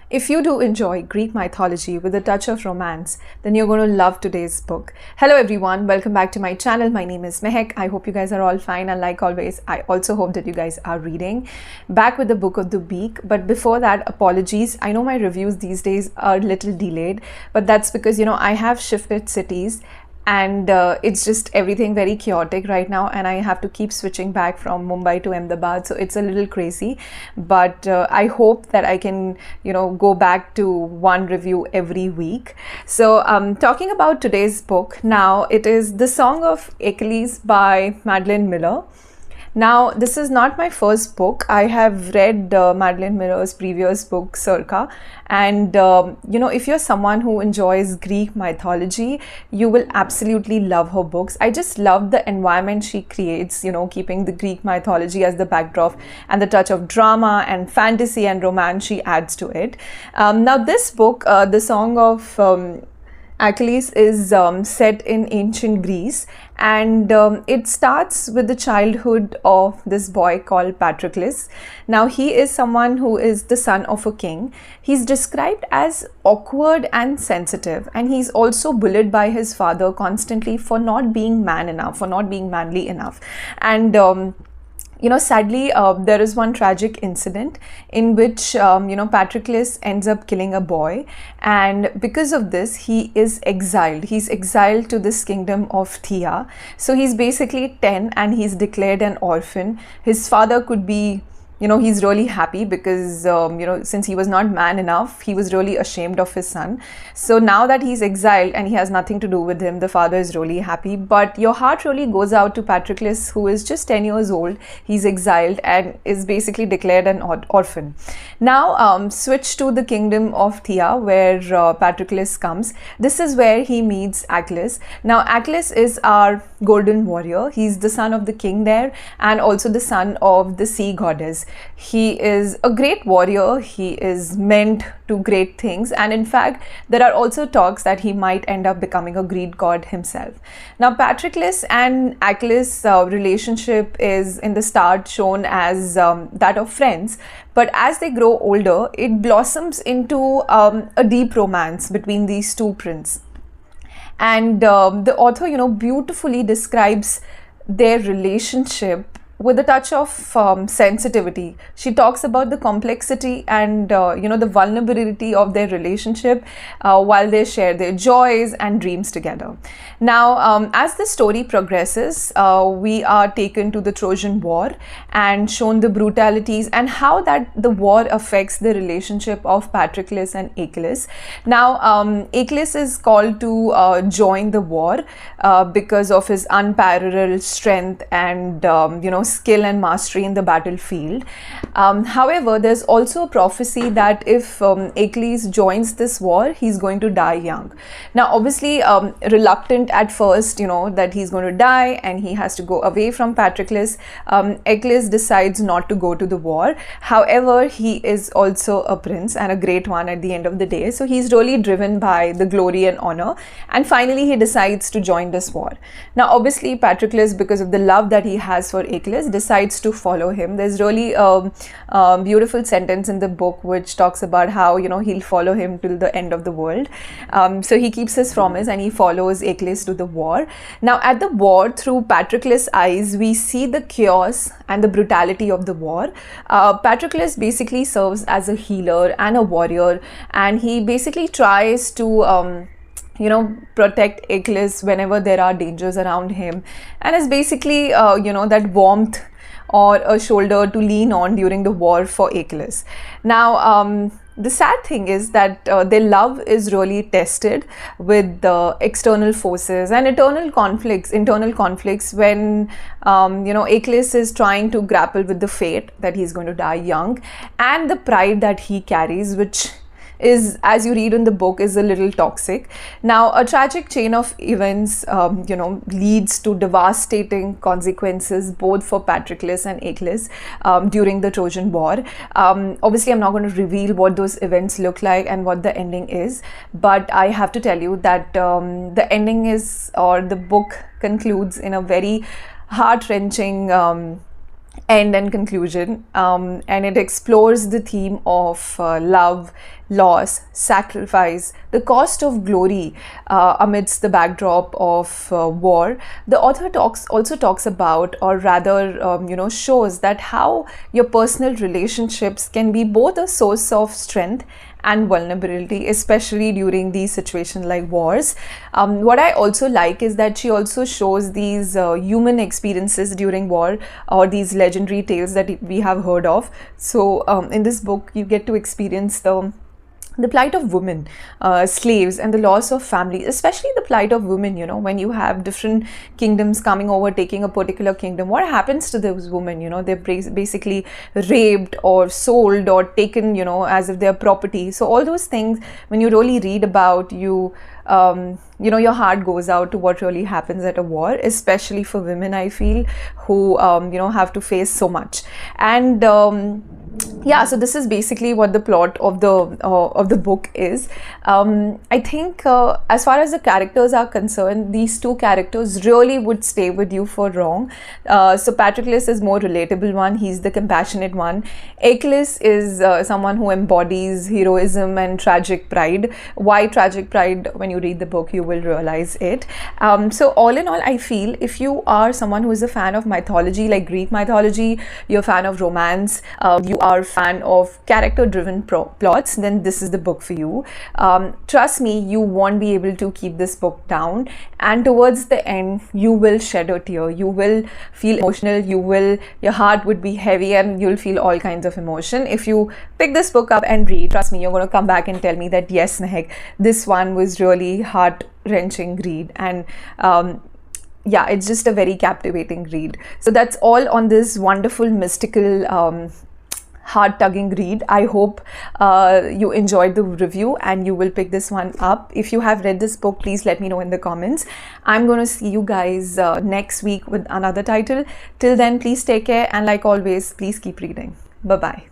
If you do enjoy Greek mythology with a touch of romance, then you're going to love today's book. Hello everyone, welcome back to my channel. My name is Mehek. I hope you guys are all fine, and like always, I also hope that you guys are reading. Back with the book of the week, but before that, apologies. I know my reviews these days are a little delayed, but that's because, I have shifted cities and it's just everything very chaotic right now, and I have to keep switching back from Mumbai to Ahmedabad, so it's a little crazy, but I hope that I can go back to one review every week. So talking about today's book, now it is The Song of Achilles by Madeline Miller. Now, this is not my first book. I have read Madeline Miller's previous book, Circa, and if you're someone who enjoys Greek mythology, you will absolutely love her books. I just love the environment she creates, keeping the Greek mythology as the backdrop and the touch of drama and fantasy and romance she adds to it. Now, this book, The Song of Achilles, is set in ancient Greece, and it starts with the childhood of this boy called Patroclus. Now, he is someone who is the son of a king. He's described as awkward and sensitive, and he's also bullied by his father constantly for not being man enough, for not being manly enough. And sadly, there is one tragic incident in which, Patroclus ends up killing a boy, and because of this, he is exiled. He's exiled to this kingdom of Thetis. So he's basically 10 and he's declared an orphan. His father could be, he's really happy because, since he was not man enough, he was really ashamed of his son. So now that he's exiled and he has nothing to do with him, the father is really happy. But your heart really goes out to Patroclus, who is just 10 years old. He's exiled and is basically declared an orphan. Now, switch to the kingdom of Thetis, where Patroclus comes. This is where he meets Achilles. Now, Achilles is our golden warrior. He's the son of the king there, and also the son of the sea goddess. He is a great warrior. He is meant to great things, and in fact there are also talks that he might end up becoming a Greek god himself. Now, Patroclus and Achilles' relationship is in the start shown as that of friends, but as they grow older, it blossoms into a deep romance between these two princes. And the author beautifully describes their relationship with a touch of sensitivity. She talks about the complexity and the vulnerability of their relationship while they share their joys and dreams together. Now, as the story progresses, we are taken to the Trojan War and shown the brutalities and how that the war affects the relationship of Patroclus and Achilles. Now, Achilles is called to join the war because of his unparalleled strength and skill and mastery in the battlefield. However, there's also a prophecy that if Achilles joins this war, he's going to die young. Now, obviously, reluctant at first, that he's going to die and he has to go away from Patroclus, Achilles decides not to go to the war. However, he is also a prince and a great one at the end of the day. So he's really driven by the glory and honor, and finally he decides to join this war. Now, obviously, Patroclus, because of the love that he has for Achilles, decides to follow him. There's really a beautiful sentence in the book which talks about how he'll follow him till the end of the world. So he keeps his promise and he follows Achilles to the war. Now, at the war, through Patroclus' eyes, we see the chaos and the brutality of the war. Patroclus basically serves as a healer and a warrior, and he basically tries to protect Achilles whenever there are dangers around him, and is basically, that warmth or a shoulder to lean on during the war for Achilles. Now, the sad thing is that their love is really tested with the external forces and internal conflicts when, Achilles is trying to grapple with the fate that he's going to die young, and the pride that he carries, which is, as you read in the book, is a little toxic. Now, a tragic chain of events, leads to devastating consequences both for Patroclus and Achilles during the Trojan War. Obviously, I'm not going to reveal what those events look like and what the ending is, but I have to tell you that the ending is, or the book concludes in a very heart-wrenching end and conclusion, and it explores the theme of love, loss, sacrifice, the cost of glory amidst the backdrop of war. The author also talks about, or rather shows that how your personal relationships can be both a source of strength and vulnerability, especially during these situations like wars. What I also like is that she also shows these human experiences during war, or these legendary tales that we have heard of. So in this book you get to experience the plight of women, slaves, and the loss of family, especially the plight of women. When you have different kingdoms coming over, taking a particular kingdom, what happens to those women? They're basically raped or sold or taken, as if they're property. So all those things, when you really read about, your heart goes out to what really happens at a war, especially for women, I feel, who have to face so much. And yeah, so this is basically what the plot of the book is. I think as far as the characters are concerned, these two characters really would stay with you for long. So Patroclus is more relatable one. He's the compassionate one. Achilles is someone who embodies heroism and tragic pride. Why tragic pride? When you read the book, you will realize it. So all in all, I feel if you are someone who is a fan of mythology, like Greek mythology, you're a fan of romance, you are a fan of character-driven plots, then this is the book for you. Trust me, you won't be able to keep this book down, and towards the end, you will shed a tear. You will feel emotional. Your heart would be heavy, and you'll feel all kinds of emotion. If you pick this book up and read, trust me, you're going to come back and tell me that yes, Mehek, this one was really heart-wrenching read, and yeah, it's just a very captivating read. So that's all on this wonderful, mystical, heart-tugging read. I hope you enjoyed the review and you will pick this one up. If you have read this book, please let me know in the comments. I'm going to see you guys next week with another title. Till then, please take care, and like always, please keep reading. Bye-bye.